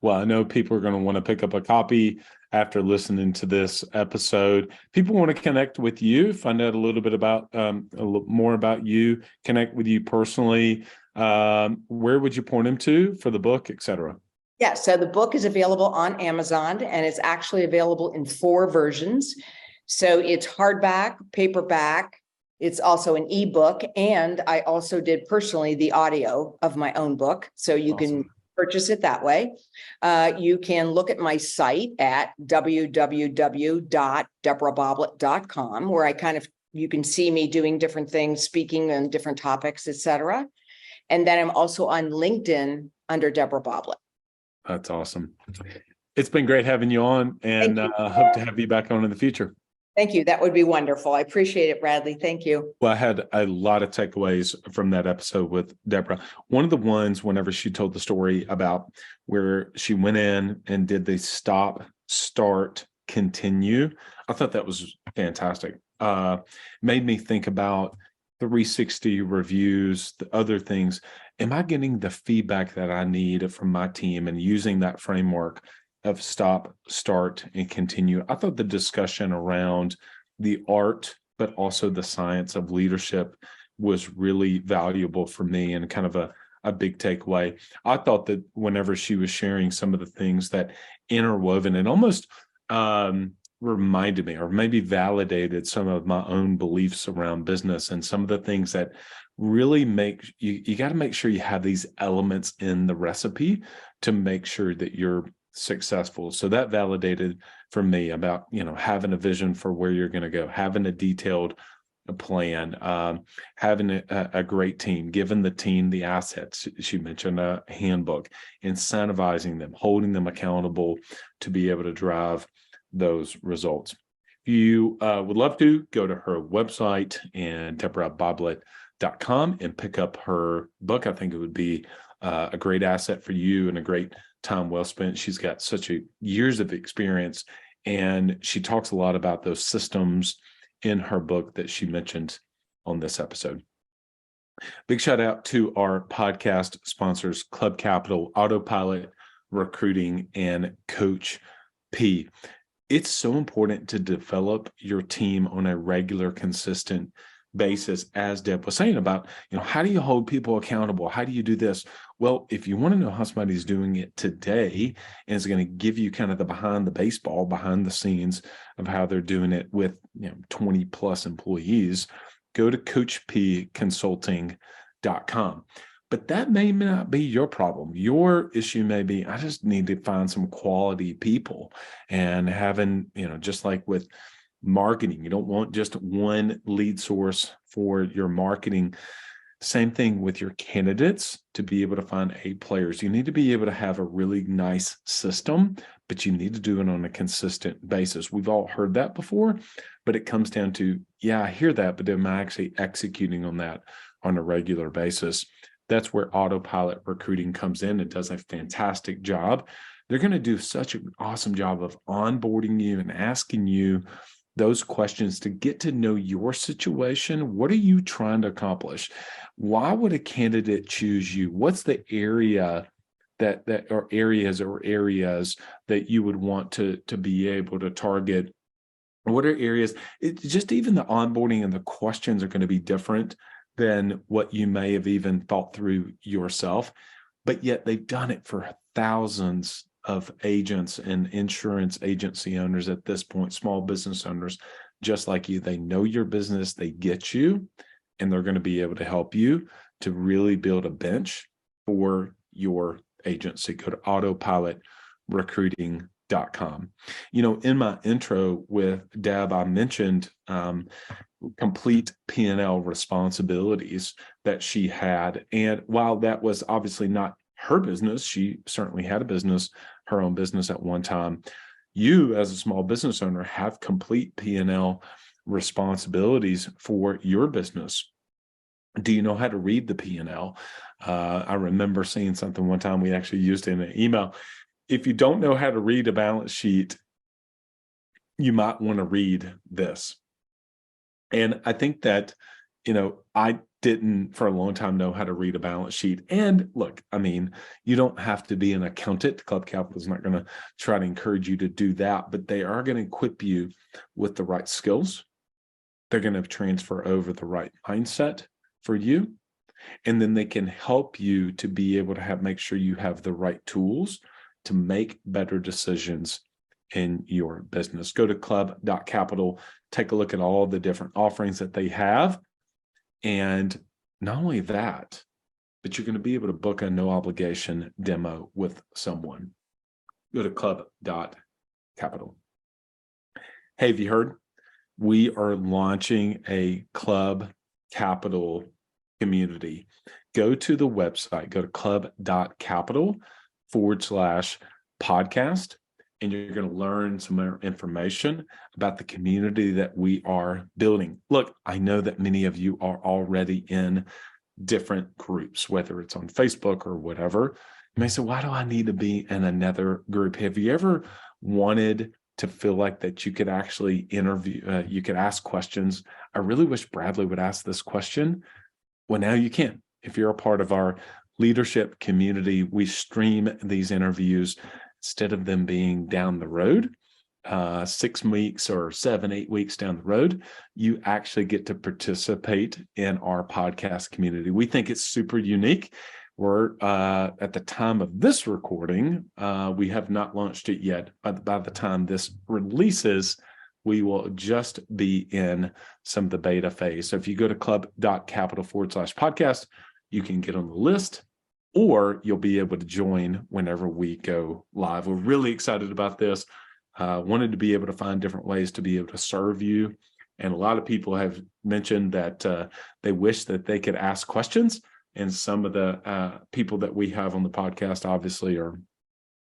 Well, I know people are going to want to pick up a copy after listening to this episode. People want to connect with you, find out a little bit about more about you, connect with you personally. Where would you point them to for the book, et cetera? Yeah, so the book is available on Amazon, and it's actually available in 4 versions. So it's hardback, paperback. It's also an ebook, and I also did personally the audio of my own book. So you can purchase it that way. You can look at my site at www.debraboblitt.com, where you can see me doing different things, speaking on different topics, etc. And then I'm also on LinkedIn under Debra Boblitt. That's awesome. It's been great having you on, and hope to have you back on in the future. Thank you. That would be wonderful. I appreciate it, Bradley. Thank you. Well, I had a lot of takeaways from that episode with Debra. One of the ones, whenever she told the story about where she went in and did the stop, start, continue, I thought that was fantastic. Made me think about 360 reviews, the other things. Am I getting the feedback that I need from my team, and using that framework of stop, start, and continue? I thought the discussion around the art, but also the science of leadership was really valuable for me, and kind of a big takeaway. I thought that whenever she was sharing some of the things that interwoven and almost reminded me, or maybe validated some of my own beliefs around business, and some of the things that really make you got to make sure you have these elements in the recipe to make sure that you're successful. So that validated for me about, having a vision for where you're going to go, having a detailed plan, having a great team, giving the team the assets. She mentioned a handbook, incentivizing them, holding them accountable to be able to drive those results. If you would love to, go to her website and DebraBoblitt.com and pick up her book. I think it would be a great asset for you and a great time well spent. She's got such years of experience, and she talks a lot about those systems in her book that she mentioned on this episode. Big shout out to our podcast sponsors, Club Capital, Autopilot Recruiting, and Coach P. It's so important to develop your team on a regular, consistent basis, as Deb was saying about, how do you hold people accountable? How do you do this? Well, if you want to know how somebody's doing it today, and it's going to give you kind of the behind the scenes of how they're doing it with 20 plus employees, go to coachpconsulting.com. But that may not be your problem. Your issue may be, I just need to find some quality people, and having, just like with marketing, you don't want just one lead source for your marketing. Same thing with your candidates. To be able to find A players, you need to be able to have a really nice system, but you need to do it on a consistent basis. We've all heard that before, but it comes down to, yeah, I hear that, but am I actually executing on that on a regular basis? That's where Autopilot Recruiting comes in. It does a fantastic job. They're going to do such an awesome job of onboarding you and asking you those questions to get to know your situation. What are you trying to accomplish? Why would a candidate choose you? What's the area areas that you would want to be able to target? What are areas? Just even the onboarding and the questions are going to be different than what you may have even thought through yourself. But yet they've done it for thousands of agents and insurance agency owners at this point, small business owners, just like you. They know your business, they get you, and they're going to be able to help you to really build a bench for your agency. Go to autopilotrecruiting.com. In my intro with Deb, I mentioned complete P&L responsibilities that she had. And while that was obviously not her business, she certainly had her own business at one time. You, as a small business owner, have complete P&L responsibilities for your business. Do you know how to read the P&L? I remember seeing something one time, we actually used it in an email. If you don't know how to read a balance sheet, you might want to read this. And I think that, I didn't for a long time know how to read a balance sheet. And look, you don't have to be an accountant. Club Capital is not going to try to encourage you to do that, but they are going to equip you with the right skills. They're going to transfer over the right mindset for you. And then they can help you to be able to make sure you have the right tools to make better decisions in your business. Go to club.capital, take a look at all the different offerings that they have. And not only that, but you're going to be able to book a no obligation demo with someone. Go to club.capital. Hey, have you heard? We are launching a Club Capital community. Go to the website, go to club.capital/podcast. And you're going to learn some more information about the community that we are building. Look, I know that many of you are already in different groups, whether it's on Facebook or whatever. You may say, why do I need to be in another group? Have you ever wanted to feel like that you could actually interview, you could ask questions? I really wish Bradley would ask this question. Well, now you can. If you're a part of our leadership community, we stream these interviews. Instead of them being down the road, 6 weeks or 7-8 weeks down the road, you actually get to participate in our podcast community. We think it's super unique. We're at the time of this recording, we have not launched it yet. By the time this releases, we will just be in some of the beta phase. So if you go to club.capital/podcast, you can get on the list, or you'll be able to join whenever we go live. We're really excited about this. Wanted to be able to find different ways to be able to serve you. And a lot of people have mentioned that they wish that they could ask questions. And some of the people that we have on the podcast obviously are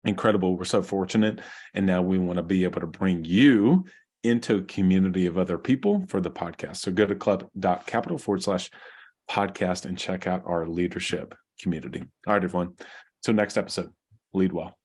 incredible. We're so fortunate. And now we want to be able to bring you into a community of other people for the podcast. So go to club.capital/podcast and check out our leadership community. All right, everyone. So next episode, lead well.